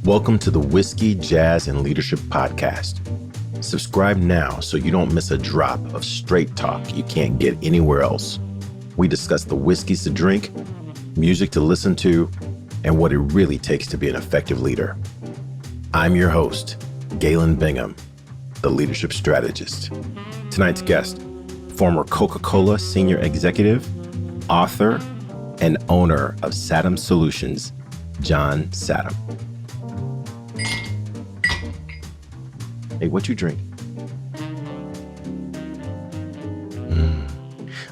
Welcome to the Wiskey, Jazz, and Leadership Podcast. Subscribe now so you don't miss a drop of straight talk you can't get anywhere else. We discuss the whiskeys to drink, music to listen to, and what it really takes to be an effective leader. I'm your host, Galen Bingham, the leadership strategist. Tonight's guest, former Coca-Cola senior executive, author, and owner of Sattem Solutions, John Sattem. Hey, what you drink?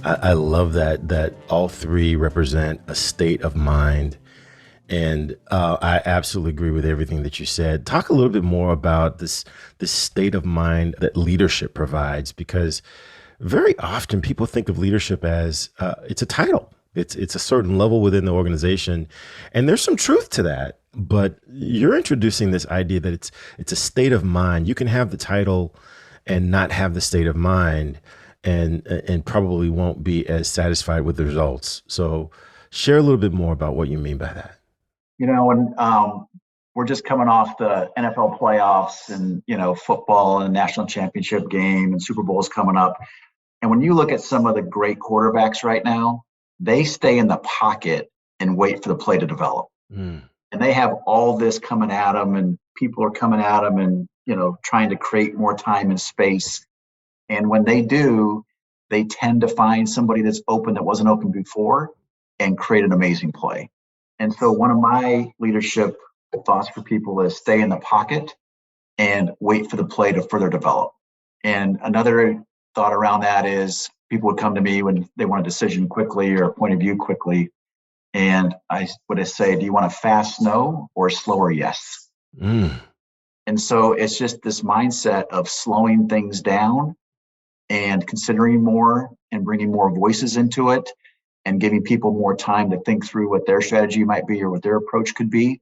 I love that all three represent a state of mind. And I absolutely agree with everything that you said. Talk a little bit more about this state of mind that leadership provides, because very often people think of leadership as it's a title. It's a certain level within the organization. And there's some truth to that. But you're introducing this idea that it's a state of mind. You can have the title and not have the state of mind, and probably won't be as satisfied with the results. So share a little bit more about what you mean by that. You know, when we're just coming off the NFL playoffs and, football and national championship game and Super Bowl's coming up. And when you look at some of the great quarterbacks right now, they stay in the pocket and wait for the play to develop. And they have all this coming at them, and people are coming at them and, trying to create more time and space. And when they do, they tend to find somebody that's open that wasn't open before and create an amazing play. And so one of my leadership thoughts for people is stay in the pocket and wait for the play to further develop. And another thought around that is people would come to me when they want a decision quickly or a point of view quickly. And I would say, do you want a fast no or slower yes? And so it's just this mindset of slowing things down and considering more and bringing more voices into it and giving people more time to think through what their strategy might be or what their approach could be,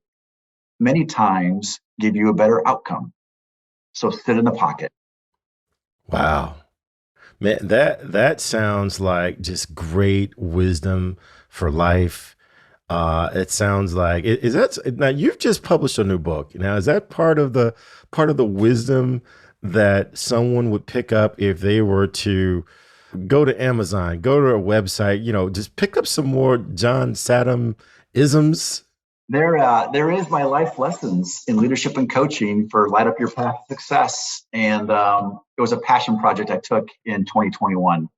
many times give you a better outcome. So sit in the pocket. Wow. Man, that sounds like just great wisdom for life. It sounds like is that now you've just published a new book. Now, is that part of the wisdom that someone would pick up if they were to go to Amazon, go to a website, just pick up some more John Sattem isms? There is my life lessons in leadership and coaching for Light Up Your Path to Success. And it was a passion project I took in 2021.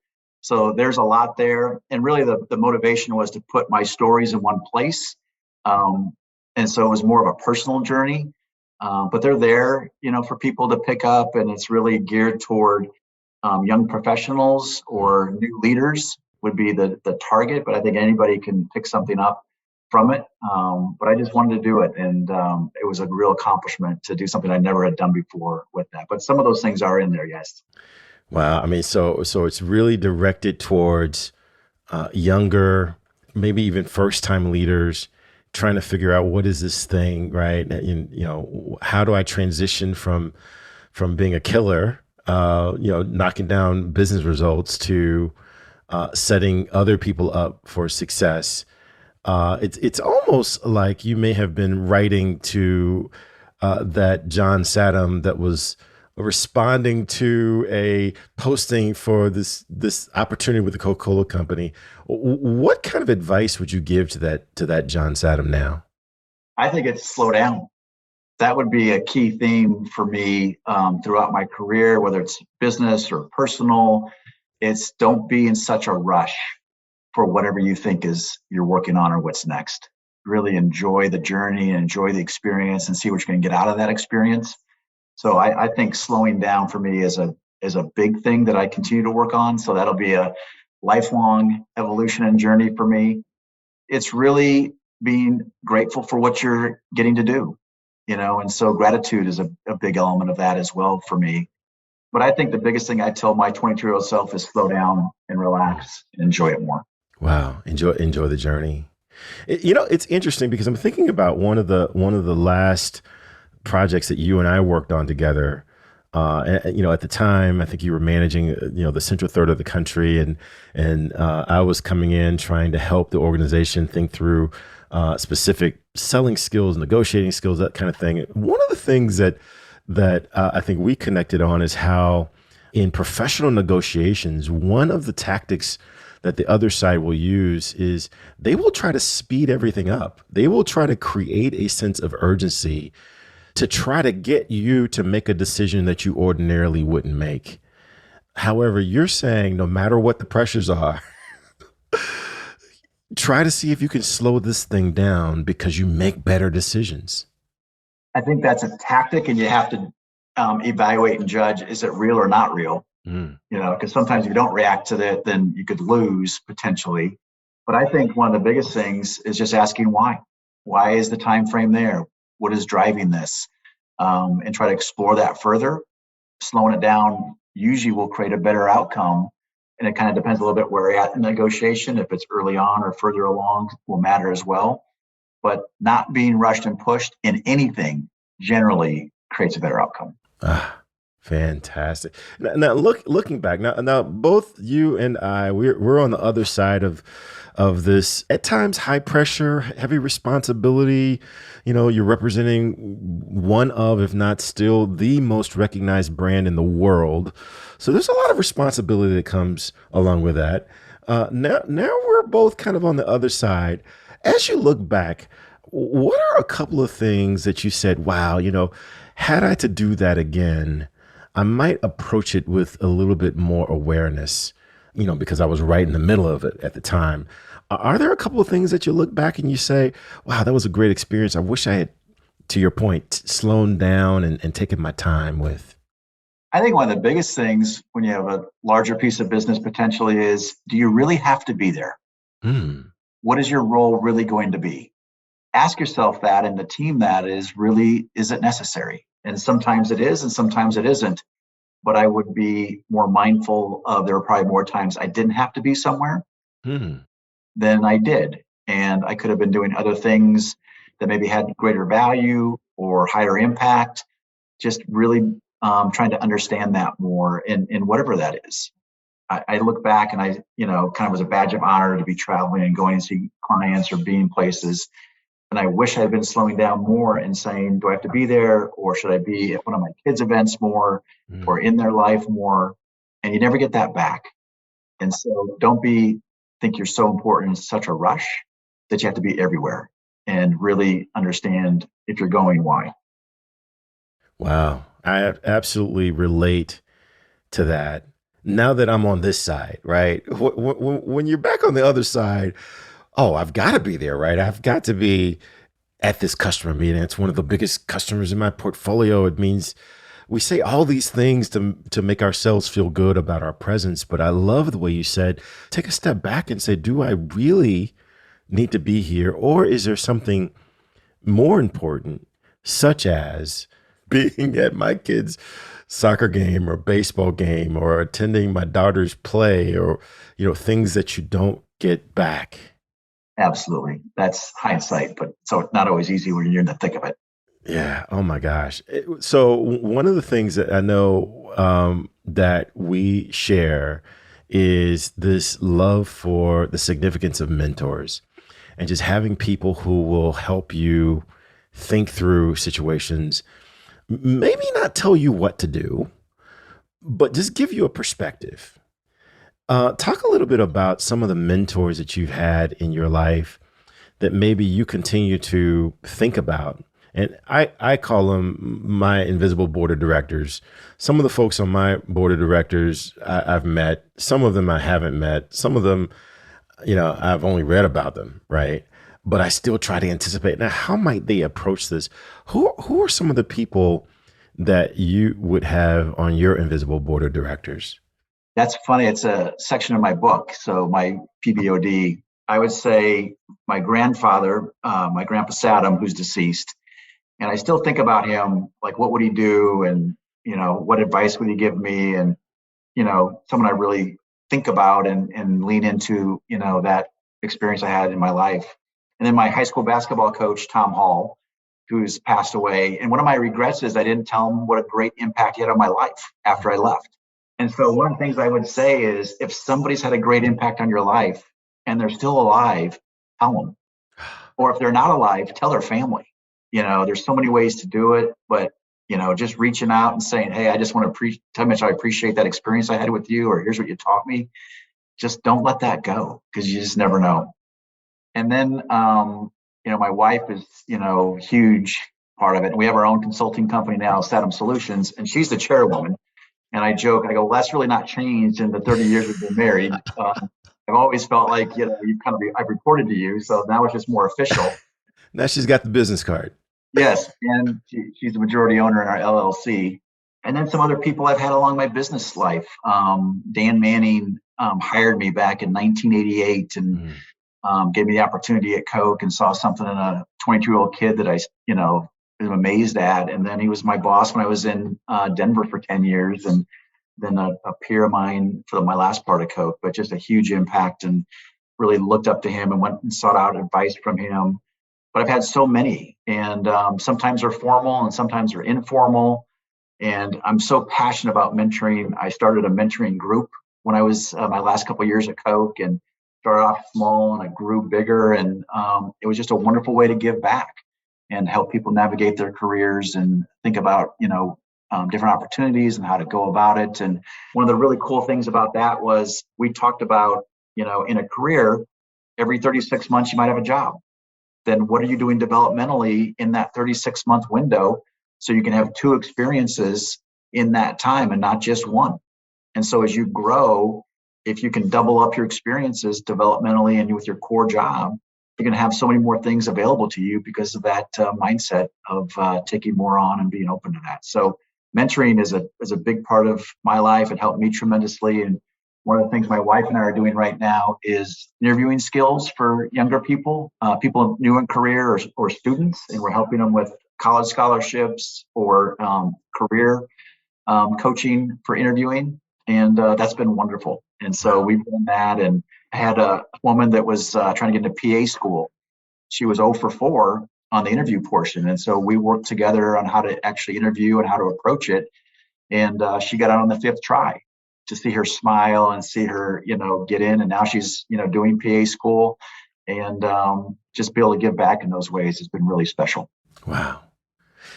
So there's a lot there. And really the motivation was to put my stories in one place. And so it was more of a personal journey. But they're there, for people to pick up. And it's really geared toward young professionals or new leaders would be the target. But I think anybody can pick something up from it. But I just wanted to do it. And it was a real accomplishment to do something I never had done before with that. But some of those things are in there, yes. Wow. I mean, so it's really directed towards younger, maybe even first-time leaders trying to figure out what is this thing, right? And, how do I transition from being a killer, knocking down business results to setting other people up for success? It's almost like you may have been writing to that John Sattem that was responding to a posting for this opportunity with the Coca-Cola company. What kind of advice would you give to that John Sattem now? I think it's slow down. That would be a key theme for me throughout my career, whether it's business or personal. It's don't be in such a rush for whatever you think is you're working on or what's next. Really enjoy the journey and enjoy the experience and see what you're going to get out of that experience. So I think slowing down for me is a big thing that I continue to work on. So that'll be a lifelong evolution and journey for me. It's really being grateful for what you're getting to do, and so gratitude is a big element of that as well for me. But I think the biggest thing I tell my 22-year-old self is slow down and relax and enjoy it more. Wow. Enjoy the journey. It's interesting because I'm thinking about one of the last projects that you and I worked on together. At the time, I think you were managing, the central third of the country, and I was coming in trying to help the organization think through specific selling skills, negotiating skills, that kind of thing. One of the things that I think we connected on is how in professional negotiations, one of the tactics that the other side will use is they will try to speed everything up. They will try to create a sense of urgency to try to get you to make a decision that you ordinarily wouldn't make. However, you're saying no matter what the pressures are, try to see if you can slow this thing down because you make better decisions. I think that's a tactic, and you have to evaluate and judge, is it real or not real? Mm. Because sometimes if you don't react to that, then you could lose potentially. But I think one of the biggest things is just asking why. Why is the time frame there? What is driving this? And try to explore that further. Slowing it down usually will create a better outcome. And it kind of depends a little bit where you're at in the negotiation. If it's early on or further along will matter as well. But not being rushed and pushed in anything generally creates a better outcome. Ah, fantastic. Now looking back, now both you and I, we're on the other side of this at times high pressure, heavy responsibility. You're representing one of, if not still, the most recognized brand in the world. So there's a lot of responsibility that comes along with that. Now we're both kind of on the other side. As you look back, what are a couple of things that you said, wow, had I to do that again, I might approach it with a little bit more awareness, because I was right in the middle of it at the time. Are there a couple of things that you look back and you say, wow, that was a great experience. I wish I had, to your point, slowed down and taken my time with? I think one of the biggest things when you have a larger piece of business potentially is, do you really have to be there? Hmm. What is your role really going to be? Ask yourself that, and the team that is it necessary? And sometimes it is, and sometimes it isn't. But I would be more mindful of, there were probably more times I didn't have to be somewhere Hmm. than I did. And I could have been doing other things that maybe had greater value or higher impact. Just really trying to understand that more in whatever that is. I look back and I, kind of was a badge of honor to be traveling and going and see clients or being places. And I wish I had been slowing down more and saying, do I have to be there, or should I be at one of my kids' events more, or Hmm. in their life more? And you never get that back. And so don't think you're so important in such a rush that you have to be everywhere, and really understand, if you're going, why. Wow. I absolutely relate to that. Now that I'm on this side, right? When you're back on the other side, oh, I've got to be there, right? I've got to be at this customer meeting. It's one of the biggest customers in my portfolio. It means we say all these things to make ourselves feel good about our presence. But I love the way you said, take a step back and say, do I really need to be here? Or is there something more important, such as being at my kids' soccer game or baseball game or attending my daughter's play, or, things that you don't get back? Absolutely. That's hindsight, but so it's not always easy when you're in the thick of it. Yeah. Oh my gosh. So one of the things that I know that we share is this love for the significance of mentors and just having people who will help you think through situations, maybe not tell you what to do, but just give you a perspective. Talk a little bit about some of the mentors that you've had in your life that maybe you continue to think about. And I call them my invisible board of directors. Some of the folks on my board of directors I've met, some of them I haven't met, some of them, I've only read about them, right? But I still try to anticipate. Now, how might they approach this? Who are some of the people that you would have on your invisible board of directors? That's funny. It's a section of my book. So my PBOD, I would say my grandfather, my grandpa Sattem, who's deceased, and I still think about him, like, what would he do? And, what advice would he give me? And, someone I really think about and lean into, that experience I had in my life. And then my high school basketball coach, Tom Hall, who's passed away. And one of my regrets is I didn't tell him what a great impact he had on my life after I left. And so one of the things I would say is, if somebody's had a great impact on your life and they're still alive, tell them. or if they're not alive, tell their family. There's so many ways to do it, but just reaching out and saying, hey, I just want to tell me how I appreciate that experience I had with you, or here's what you taught me. Just don't let that go, because you just never know. And then, my wife is, huge part of it. And we have our own consulting company now, Sattem Solutions, and she's the chairwoman. And I joke, I go, well, that's really not changed in the 30 years we've been married. I've always felt like, I've reported to you. So now it's just more official. Now she's got the business card. Yes. And she's the majority owner in our LLC. And then some other people I've had along my business life. Dan Manning hired me back in 1988 and gave me the opportunity at Coke, and saw something in a 22-year-old kid that I, am amazed at. And then he was my boss when I was in Denver for 10 years, and then a peer of mine for my last part of Coke, but just a huge impact, and really looked up to him and went and sought out advice from him. But I've had so many, and sometimes they're formal and sometimes they're informal. And I'm so passionate about mentoring. I started a mentoring group when I was my last couple of years at Coke, and started off small and I grew bigger. And it was just a wonderful way to give back and help people navigate their careers and think about, different opportunities and how to go about it. And one of the really cool things about that was we talked about, in a career, every 36 months, you might have a job. Then what are you doing developmentally in that 36-month window, so you can have two experiences in that time and not just one? And so as you grow, if you can double up your experiences developmentally and with your core job, you're going to have so many more things available to you because of that mindset of taking more on and being open to that. So mentoring is a big part of my life. It helped me tremendously. And one of the things my wife and I are doing right now is interviewing skills for younger people, people new in career, or students. And we're helping them with college scholarships or career coaching for interviewing. And that's been wonderful. And so we've done that. And I had a woman that was trying to get into PA school. She was 0 for 4 on the interview portion. And so we worked together on how to actually interview and how to approach it. And she got out on the 5th try. To see her smile and see her, get in. And now she's, doing PA school, and just be able to give back in those ways has been really special. Wow.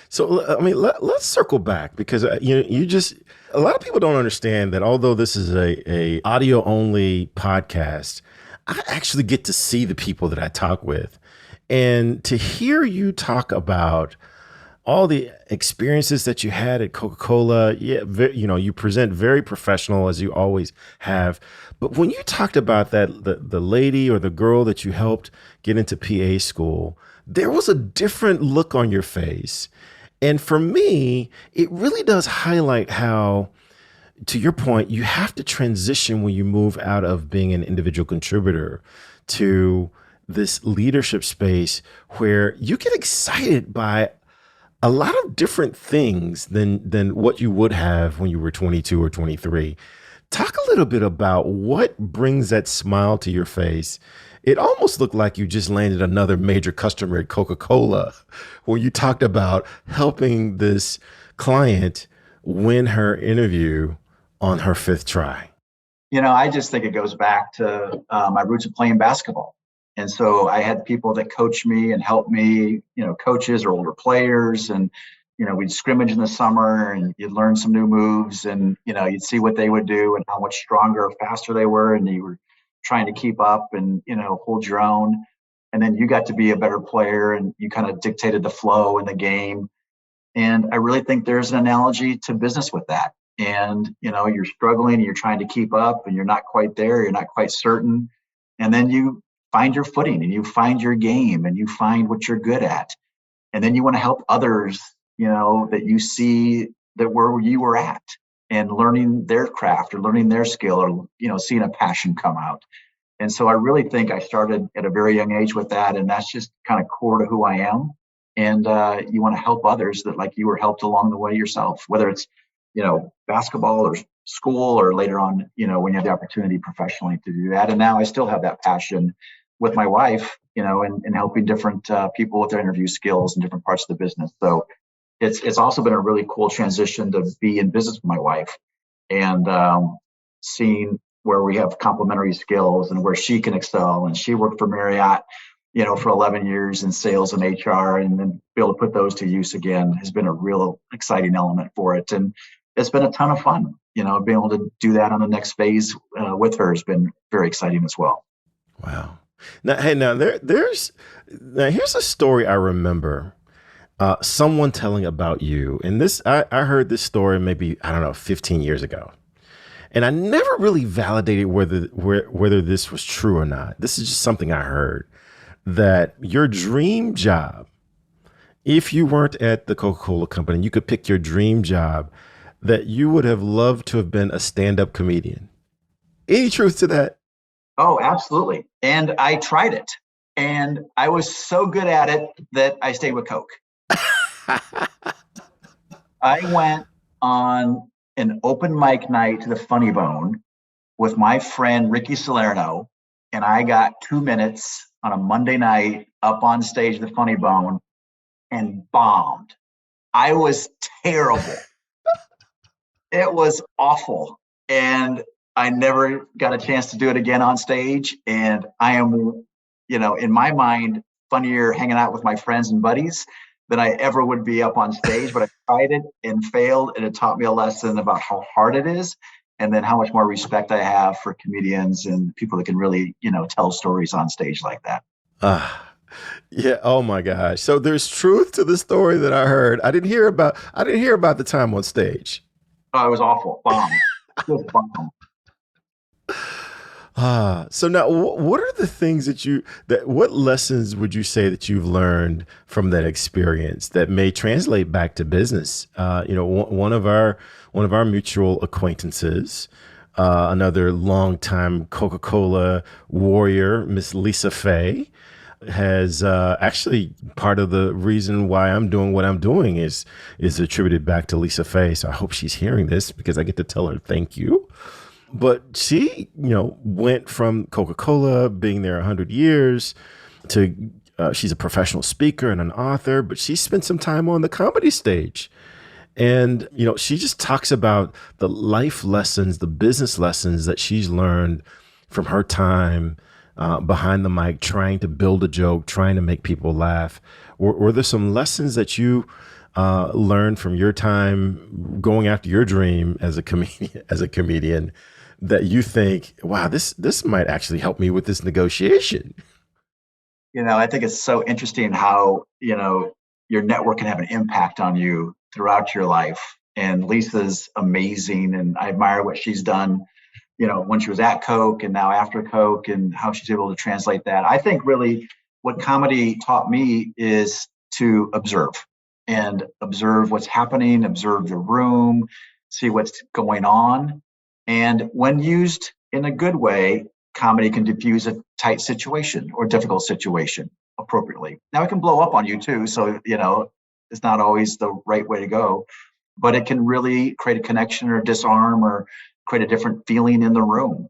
So, I mean, let's circle back, because, a lot of people don't understand that although this is a audio only podcast, I actually get to see the people that I talk with, and to hear you talk about all the experiences that you had at Coca-Cola. Yeah, you present very professional, as you always have. But when you talked about that, the lady or the girl that you helped get into PA school, there was a different look on your face. And for me, it really does highlight how, to your point, you have to transition when you move out of being an individual contributor to this leadership space where you get excited by a lot of different things than what you would have when you were 22 or 23. Talk a little bit about what brings that smile to your face. It almost looked like you just landed another major customer at Coca-Cola, where you talked about helping this client win her interview on her 5th try. I just think it goes back to my roots of playing basketball. And so I had people that coached me and helped me, coaches or older players. And, we'd scrimmage in the summer, and you'd learn some new moves, and, you'd see what they would do and how much stronger or faster they were. And you were trying to keep up and, hold your own. And then you got to be a better player, and you kind of dictated the flow in the game. And I really think there's an analogy to business with that. And, you're struggling and you're trying to keep up, and you're not quite there. You're not quite certain. And then you find your footing, and you find your game, and you find what you're good at. And then you want to help others, that you see that where you were at, and learning their craft or learning their skill, or, seeing a passion come out. And so I really think I started at a very young age with that. And that's just kind of core to who I am. And you want to help others that like you were helped along the way yourself, whether it's, basketball or school, or later on, when you have the opportunity professionally to do that. And now I still have that passion with my wife, and helping different people with their interview skills in different parts of the business. So it's also been a really cool transition to be in business with my wife, and seeing where we have complementary skills and where she can excel. And she worked for Marriott for 11 years in sales and HR, and then be able to put those to use again has been a real exciting element for it. And it's been a ton of fun, being able to do that on the next phase with her has been very exciting as well. Wow. Now, hey, now here's a story I remember. Someone telling about you, and I heard this story maybe I don't know 15 years ago, and I never really validated whether this was true or not. This is just something I heard that your dream job, if you weren't at the Coca-Cola company, you could pick your dream job, that you would have loved to have been a stand-up comedian. Any truth to that? Oh, absolutely. And I tried it, and I was so good at it that I stayed with Coke. I went on an open mic night to the Funny Bone with my friend Ricky Salerno, and I got 2 minutes on a Monday night up on stage at the Funny Bone and bombed. I was terrible. It was awful. And I never got a chance to do it again on stage. And I am, in my mind, funnier hanging out with my friends and buddies than I ever would be up on stage. But I tried it and failed. And it taught me a lesson about how hard it is. And then how much more respect I have for comedians and people that can really, tell stories on stage like that. Ah, yeah. Oh my gosh. So there's truth to the story that I heard. I didn't hear about the time on stage. Oh, it was awful. Bomb. Just bomb. So now what are the things what lessons would you say that you've learned from that experience that may translate back to business? One of our mutual acquaintances, another longtime Coca-Cola warrior, Miss Lisa Fay, has actually part of the reason why I'm doing what I'm doing is attributed back to Lisa Fay. So I hope she's hearing this because I get to tell her thank you. But she, went from Coca-Cola being there 100 years to she's a professional speaker and an author, but she spent some time on the comedy stage. And, she just talks about the life lessons, the business lessons that she's learned from her time behind the mic, trying to build a joke, trying to make people laugh. Were there some lessons that you learned from your time going after your dream as a comedian that you think, wow, this might actually help me with this negotiation? I think it's so interesting how, your network can have an impact on you throughout your life. And Lisa's amazing. And I admire what she's done, when she was at Coke and now after Coke and how she's able to translate that. I think really what comedy taught me is to observe what's happening, observe the room, see what's going on. And when used in a good way, comedy can diffuse a tight situation or difficult situation appropriately. Now it can blow up on you too. So, it's not always the right way to go, but it can really create a connection or disarm or create a different feeling in the room.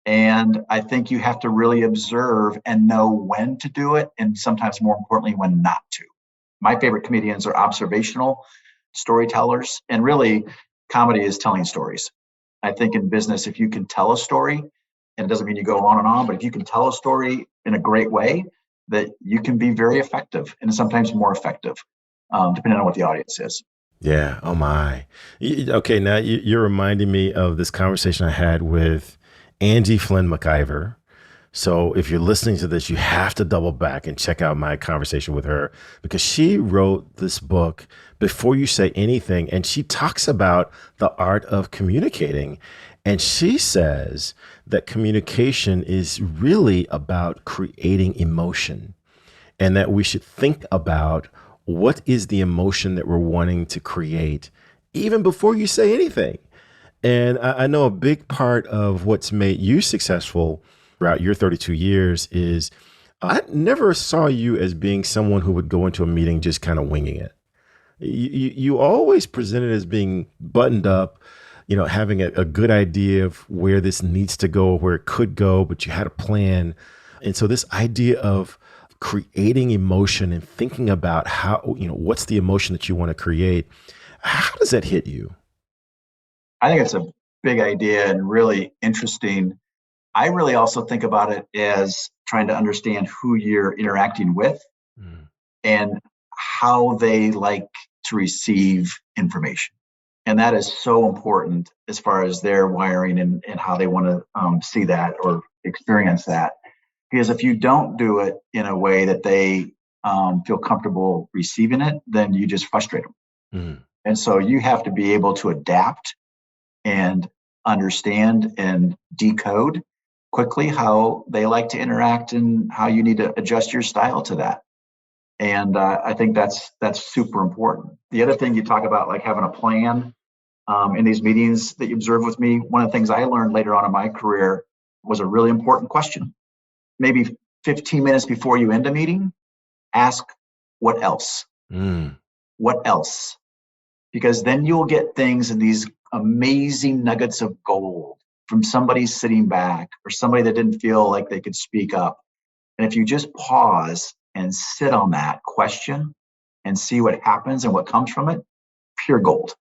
And I think you have to really observe and know when to do it. And sometimes more importantly, when not to. My favorite comedians are observational storytellers, and really comedy is telling stories. I think in business, if you can tell a story, and it doesn't mean you go on and on, but if you can tell a story in a great way, that you can be very effective and sometimes more effective, depending on what the audience is. Yeah. Oh my. Okay. Now you're reminding me of this conversation I had with Angie Flynn McIver. So if you're listening to this, you have to double back and check out my conversation with her because she wrote this book, Before You Say Anything, and she talks about the art of communicating. And she says that communication is really about creating emotion and that we should think about what is the emotion that we're wanting to create even before you say anything. And I know a big part of what's made you successful throughout your 32 years is I never saw you as being someone who would go into a meeting just kind of winging it. You always presented as being buttoned up, having a good idea of where this needs to go, where it could go, but you had a plan. And so this idea of creating emotion and thinking about how, what's the emotion that you want to create, how does that hit you? I think it's a big idea and really interesting. I really also think about it as trying to understand who you're interacting with Mm. and how they like to receive information. And that is so important as far as their wiring and how they want to see that or experience that. Because if you don't do it in a way that they feel comfortable receiving it, then you just frustrate them. Mm. And so you have to be able to adapt and understand and decode quickly how they like to interact and how you need to adjust your style to that. And I think that's super important. The other thing you talk about, like having a plan in these meetings that you observe with me, one of the things I learned later on in my career was a really important question. Maybe 15 minutes before you end a meeting, ask, what else? Mm. What else? Because then you'll get things in these amazing nuggets of gold from somebody sitting back or somebody that didn't feel like they could speak up. And if you just pause and sit on that question and see what happens and what comes from it, pure gold.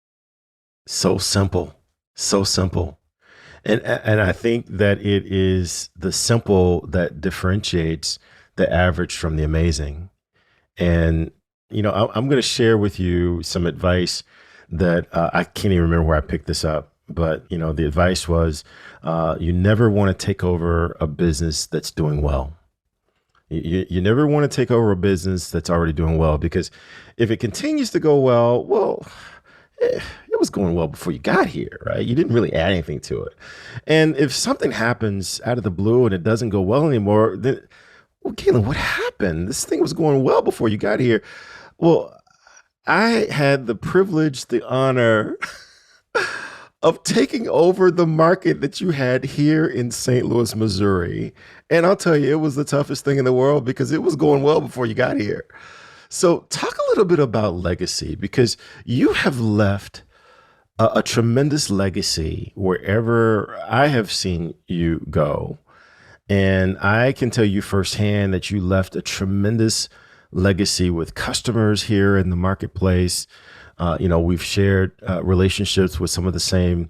So simple, so simple. And I think that it is the simple that differentiates the average from the amazing. And, I'm going to share with you some advice that I can't even remember where I picked this up. But, the advice was you never want to take over a business that's doing well. You never want to take over a business that's already doing well, because if it continues to go well, it was going well before you got here, right? You didn't really add anything to it. And if something happens out of the blue and it doesn't go well anymore, then, well, Galen, what happened? This thing was going well before you got here. Well, I had the privilege, the honor of taking over the market that you had here in St. Louis, Missouri. And I'll tell you, it was the toughest thing in the world because it was going well before you got here. So talk a little bit about legacy, because you have left a tremendous legacy wherever I have seen you go. And I can tell you firsthand that you left a tremendous legacy with customers here in the marketplace. We've shared relationships with some of the same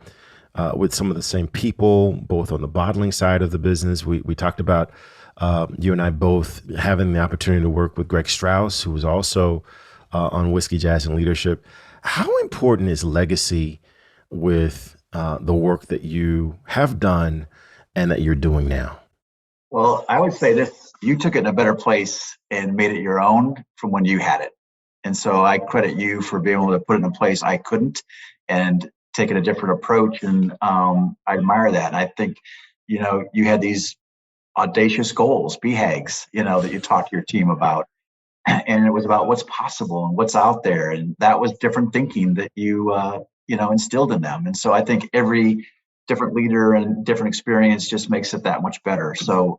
people, both on the bottling side of the business. We talked about you and I both having the opportunity to work with Greg Strauss, who was also on Whiskey, Jazz, and Leadership. How important is legacy with the work that you have done and that you're doing now? Well, I would say this, you took it in a better place and made it your own from when you had it. And so I credit you for being able to put it in a place I couldn't and taking a different approach. And I admire that. And I think, you had these audacious goals, BHAGs, that you talked to your team about. And it was about what's possible and what's out there. And that was different thinking that you, instilled in them. And so I think every different leader and different experience just makes it that much better. So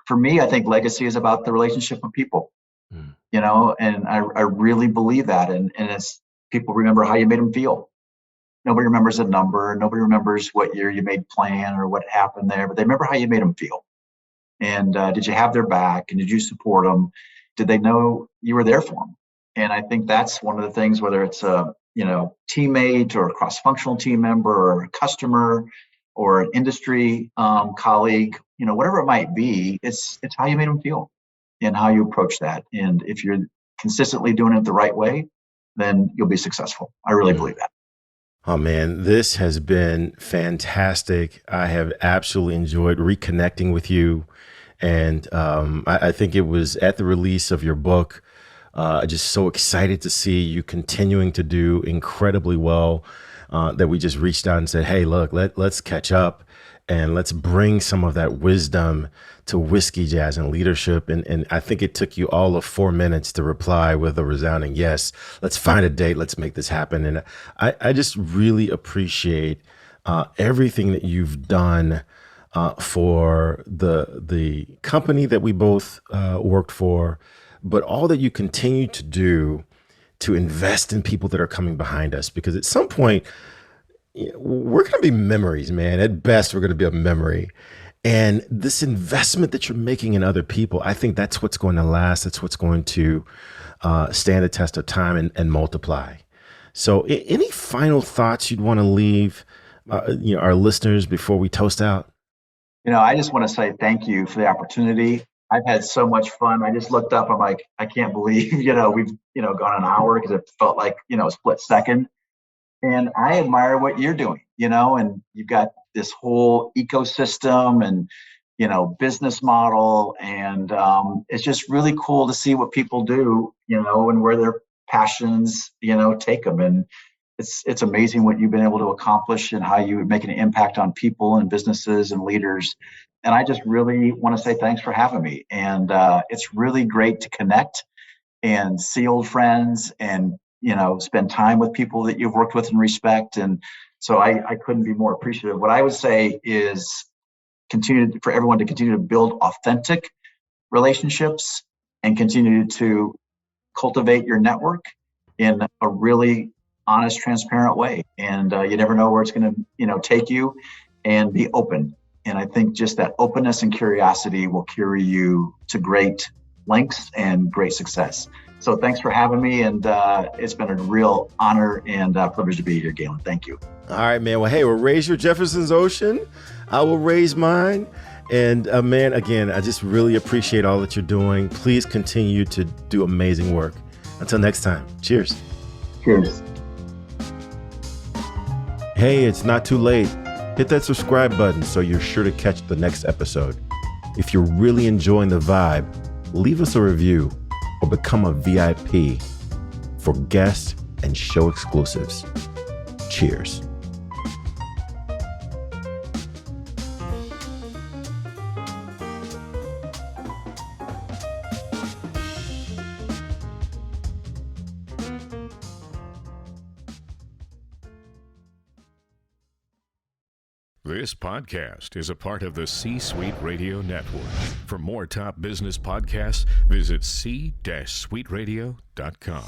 for me, I think legacy is about the relationship with people, Mm. And I really believe that. And it's people remember how you made them feel. Nobody remembers a number. Nobody remembers what year you made plan or what happened there, but they remember how you made them feel. And did you have their back? And did you support them? Did they know you were there for them? And I think that's one of the things, whether it's a teammate or a cross-functional team member or a customer or an industry colleague, whatever it might be, it's how you made them feel and how you approach that. And if you're consistently doing it the right way, then you'll be successful. I really believe that. Oh man, this has been fantastic. I have absolutely enjoyed reconnecting with you. And I think it was at the release of your book, just so excited to see you continuing to do incredibly well, that we just reached out and said, hey, look, let's catch up and let's bring some of that wisdom to Whiskey, Jazz, and Leadership. And I think it took you all of 4 minutes to reply with a resounding yes. Let's find a date. Let's make this happen. And I just really appreciate everything that you've done for the company that we both worked for, but all that you continue to do to invest in people that are coming behind us. Because at some point, we're going to be memories, man. At best, we're going to be a memory. And this investment that you're making in other people, I think that's what's going to last. That's what's going to stand the test of time and multiply. So any final thoughts you'd want to leave our listeners before we toast out? I just want to say thank you for the opportunity. I've had so much fun. I just looked up. I'm like, I can't believe, we've, gone an hour because it felt like, a split second. And I admire what you're doing, and you've got this whole ecosystem and, business model. And it's just really cool to see what people do, and where their passions, take them. And it's amazing what you've been able to accomplish and how you make an impact on people and businesses and leaders. And I just really want to say thanks for having me. And it's really great to connect and see old friends and, spend time with people that you've worked with and respect. And so I couldn't be more appreciative. What I would say is for everyone to continue to build authentic relationships and continue to cultivate your network in a really honest, transparent way. And you never know where it's going to, take you, and be open. And I think just that openness and curiosity will carry you to great lengths and great success. So thanks for having me. And it's been a real honor and privilege to be here, Galen. Thank you. All right, man. Well, hey, we'll raise your Jefferson's Ocean. I will raise mine. And man, again, I just really appreciate all that you're doing. Please continue to do amazing work. Until next time, cheers. Cheers. Hey, it's not too late. Hit that subscribe button so you're sure to catch the next episode. If you're really enjoying the vibe, leave us a review or become a VIP for guest and show exclusives. Cheers. This podcast is a part of the C-Suite Radio Network. For more top business podcasts, visit c-suiteradio.com.